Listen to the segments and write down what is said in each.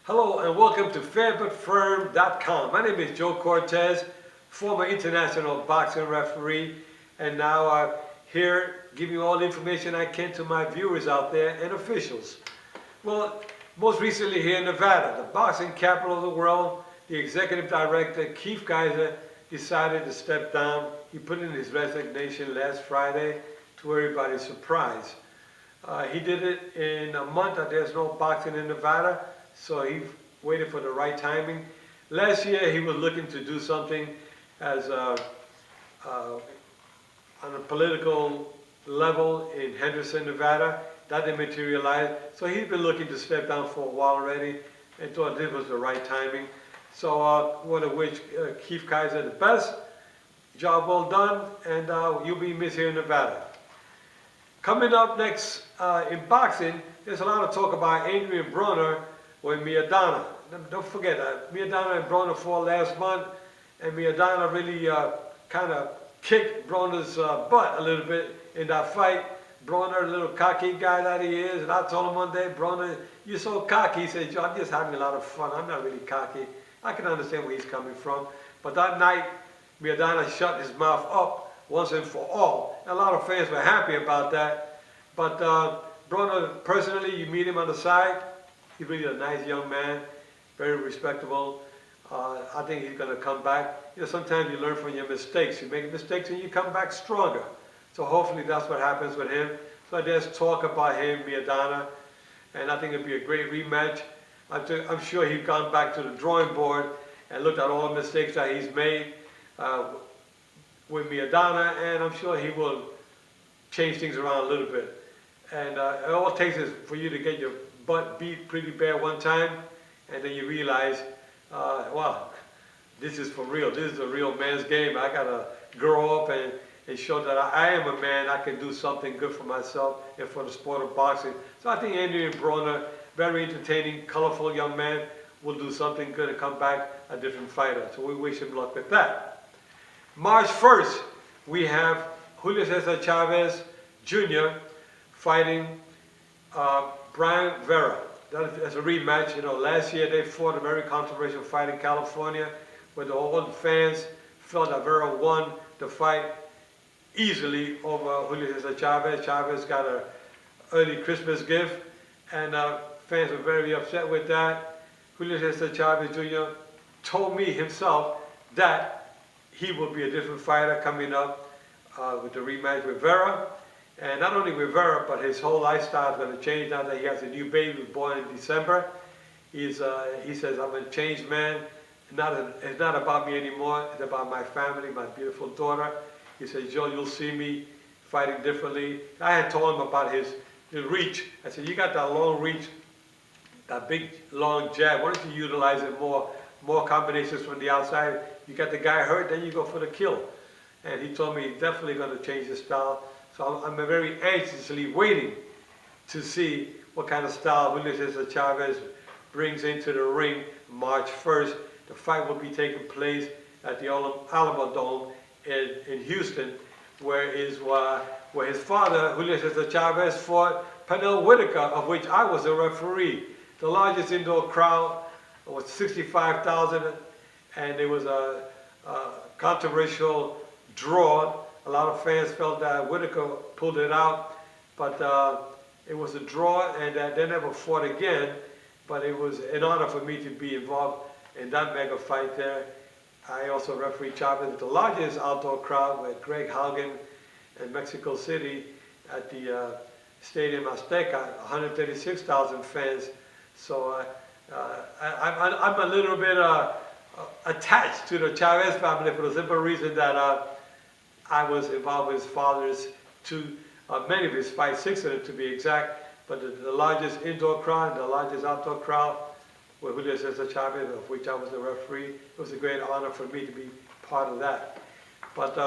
Hello and welcome to fairbutfirm.com. My name is Joe Cortez, former international boxing referee, and now here giving you all the information I can to my viewers out there and officials. Well, most recently here in Nevada, the boxing capital of the world, the executive director, Keith Kizer, decided to step down. He put in his resignation last Friday to everybody's surprise. He did it in a month that there's no boxing in Nevada, so he waited for the right timing. Last year he was looking to do something as on a political level in Henderson, Nevada. That didn't materialize, so he's been looking to step down for a while already and thought this was the right timing. So I want to wish Keith Kizer the best. Job well done, and you'll be missed here in Nevada. Coming up next in boxing, there's a lot of talk about Adrien Broner with Maidana. Don't forget that Maidana and Broner fought last month, and Maidana really kind of kicked Broner's butt a little bit in that fight. Broner, a little cocky guy that he is, and I told him one day, Broner, you're so cocky. He said, Joe, I'm just having a lot of fun. I'm not really cocky. I can understand where he's coming from. But that night, Maidana shut his mouth up once and for all. And a lot of fans were happy about that. But Broner, personally, you meet him on the side, he's really a nice young man, very respectable. I think he's going to come back. You know, sometimes you learn from your mistakes. You make mistakes and you come back stronger. So hopefully that's what happens with him. So there's talk about him, Maidana, and I think it'll be a great rematch. I'm sure he's gone back to the drawing board and looked at all the mistakes that he's made with Maidana, and I'm sure he will change things around a little bit. And all it takes is for you to get your butt beat pretty bad one time, and then you realize, wow, this is for real. This is a real man's game. I gotta grow up and show that I am a man. I can do something good for myself and for the sport of boxing. So I think Adrien Broner, very entertaining, colorful young man, will do something good and come back a different fighter. So we wish him luck with that. March 1st, we have Julio Cesar Chavez Jr. fighting Bryan Vera. That's a rematch. You know, last year they fought a very controversial fight in California where all the fans felt that Vera won the fight easily over Julio Cesar Chavez. Chavez got an early Christmas gift, and fans were very upset with that. Julio Cesar Chavez Jr. told me himself that he will be a different fighter coming up with the rematch with Vera. And not only with Vera, but his whole lifestyle is going to change now that he has a new baby born in December. He says, I'm a changed man. It's not about me anymore. It's about my family, my beautiful daughter. He said, Joe, you'll see me fighting differently. I had told him about his reach. I said, you got that long reach, that big, long jab. Why don't you utilize it more? More combinations from the outside. You got the guy hurt, then you go for the kill. And he told me he's definitely going to change his style. So I'm very anxiously waiting to see what kind of style Julio Cesar Chavez brings into the ring March 1st. The fight will be taking place at the Alamodome in Houston, where his father, Julio Cesar Chavez, fought Pernell Whitaker, of which I was a referee. The largest indoor crowd was 65,000, and it was a controversial draw. A lot of fans felt that Whitaker pulled it out, but it was a draw, and they never fought again. But it was an honor for me to be involved in that mega fight there. I also refereed Chavez with the largest outdoor crowd with Greg Haugen in Mexico City at the Stadium Azteca, 136,000 fans. So I'm a little bit attached to the Chavez family for the simple reason that I was involved with his father's many of his fights, 6 of them to be exact, but the largest indoor crowd and the largest outdoor crowd with Julio Cesar Chavez, of which I was the referee. It was a great honor for me to be part of that. But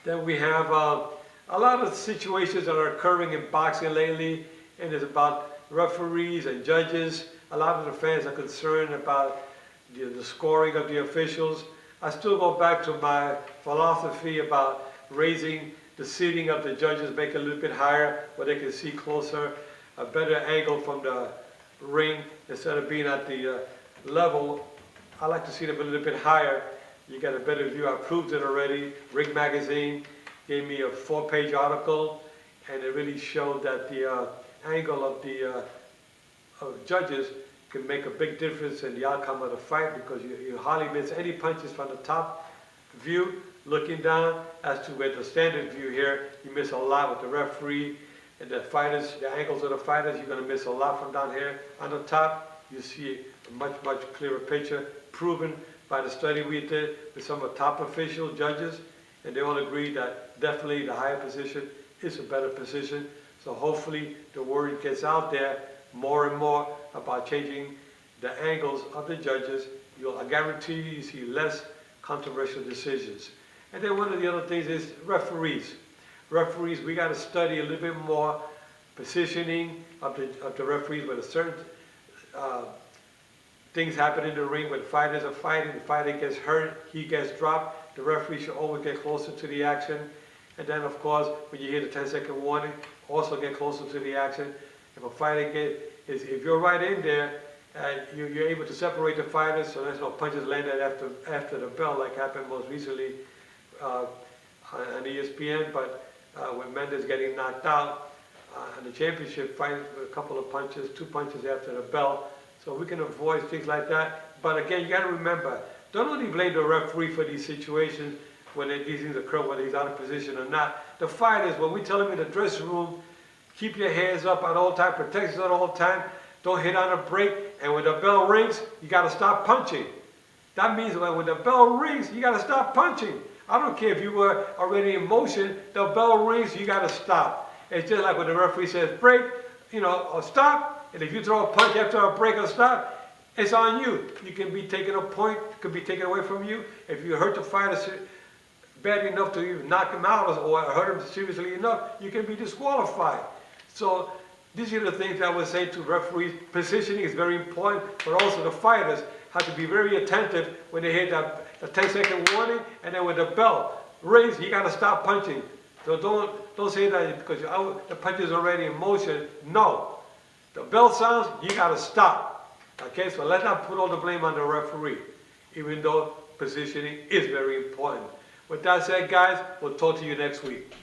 then we have a lot of situations that are occurring in boxing lately, and it's about referees and judges. A lot of the fans are concerned about the scoring of the officials. I still go back to my philosophy about raising the seating of the judges, make it a little bit higher where they can see closer, a better angle from the ring instead of being at the level. I like to see them a little bit higher. You get a better view. I proved it already. Ring Magazine gave me a 4-page article, and it really showed that the angle of the judges can make a big difference in the outcome of the fight, because you hardly miss any punches from the top view looking down, as to with the standard view here, you miss a lot with the referee and the fighters, the angles of the fighters. You're going to miss a lot from down here. On the top, you see a much clearer picture, proven by the study we did with some of the top official judges, and they all agree that definitely the higher position is a better position. So hopefully the word gets out there more and more about changing the angles of the judges. I guarantee you see less controversial decisions. And then one of the other things is referees. Referees, we got to study a little bit more positioning of the referees, with a certain things happen in the ring when fighters are fighting. The fighter gets hurt, he gets dropped. The referee should always get closer to the action. And then, of course, when you hear the 10-second warning, also get closer to the action. If a fighter if you're right in there, you're able to separate the fighters, so there's no punches landed after the bell, like happened most recently on ESPN. But when Mendes getting knocked out in the championship fight with a couple of punches, 2 punches after the bell. So we can avoid things like that. But again, you got to remember, don't only blame the referee for these situations when these things occur, whether he's out of position or not. The fighters, when we tell them in the dressing room, keep your hands up at all times, protect yourself at all times, don't hit on a break, and when the bell rings, you got to stop punching. That means when the bell rings, you got to stop punching. I don't care if you were already in motion, the bell rings, you got to stop. It's just like when the referee says break, or stop, and if you throw a punch after a break or stop, it's on you. You can be taken a point, could be taken away from you. If you hurt the fighter bad enough to even knock him out or hurt him seriously enough, you can be disqualified. So these are the things I would say to referees. Positioning is very important, but also the fighters have to be very attentive when they hear the 10-second warning, and then when the bell rings, you got to stop punching. So don't say that because the punch is already in motion. No. The bell sounds, you got to stop. Okay, so let's not put all the blame on the referee, even though positioning is very important. With that said, guys, we'll talk to you next week.